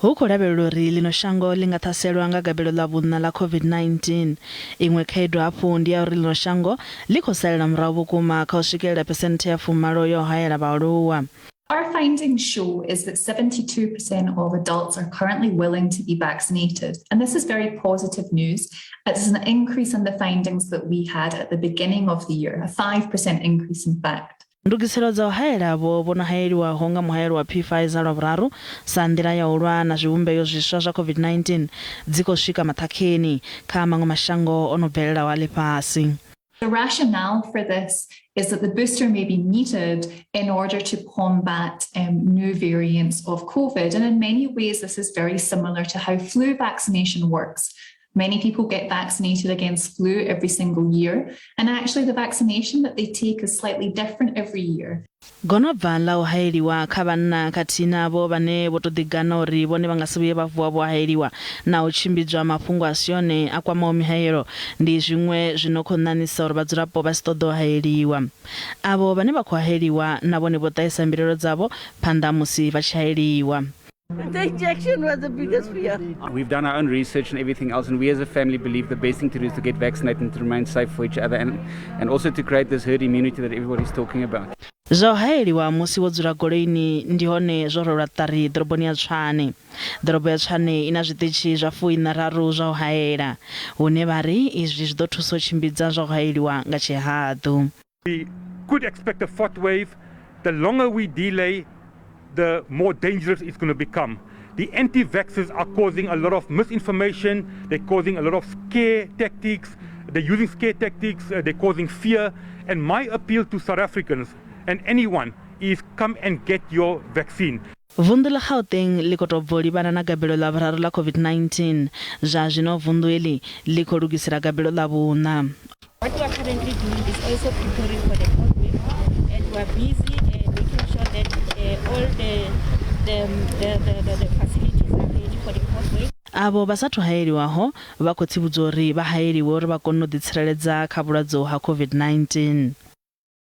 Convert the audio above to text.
Huko lavhelewa uri lino shango linga thaselwa nga gabelo la vhunna la COVID-19 iṅwe khaedu hafhu ndi ya uri lino shango liko salela murahu vhukuma kha u swikelela phesenthe ya fumalo yo haela vhaaluwa. Our findings show is that 72% of adults are currently willing to be vaccinated, and this is very positive news. It's an increase in the findings that we had at the beginning of the year, a 5% increase in fact. Ndugiselo dza haela vho haeliwa honga muhaeliwa Pfizer lwa vhuraru sa nḓila ya u lwa na zwivhumbeyo zwiswa zwa COVID-19 dziko swika maṱhakheni kha maṅwe mashango ono bvelelaho a ḽifhasi. The rationale for this is that the booster may be needed in order to combat new variants of COVID. And in many ways, this is very similar to how flu vaccination works. Many people get vaccinated against flu every single year. And actually, the vaccination that they take is slightly different every year. Gonobva la haeliwa kha vhanna khathihi navho vhane vho to ḓigana uri vhone vha nga si vhuye vha vuwa vho haeliwa na u tshimbidzwa mafhungo a si one a kwamaho mihaelo ndi zwiṅwe zwino khou ṋaṋisa uri vhadzulapo vha si ṱoḓe u haeliwa. Avho vhane vha khou haeliwa na vhone vho ṱahisa mbilaelo dzavho phanḓa musi vha tshi haeliwa. The injection was the biggest fear. We've done our own research and everything else, and we as a family believe the best thing to do is to get vaccinated and to remain safe for each other and also to create this herd immunity that everybody's talking about. Zwa haeliwa musi wo dzula goloini ndi hone zwo rwela ṱari ḓoroboni ya Tshwane. Ḓorobo ya Tshwane ina zwiṱitshi zwa 43 zwa u haela hune vhari izwi zwi ḓo thusa u tshimbidza zwa u haeliwa nga tshihaḓu. We could expect a fourth wave. The longer we delay, the more dangerous it's going to become. The anti-vaxxers are causing a lot of misinformation. They're causing a lot of scare tactics. They're using scare tactics. They're causing fear. And my appeal to South Africans and anyone is come and get your vaccine. Vundu la Gauteng liko to bvolivana na gabelo la vhuraru la COVID-19 zwa zwino vundu eli liko lugisela gabelo la vhuna. What we are currently doing is also preparing for the fourth wave, and we are busy making sure that all the facilities are ready for the fourth wave. Avo basathu haeliwaho vha khou tsivhudza uri vha haeliwe uri vha kone u ḓitsireledza kha vhulwadze ha COVID-19.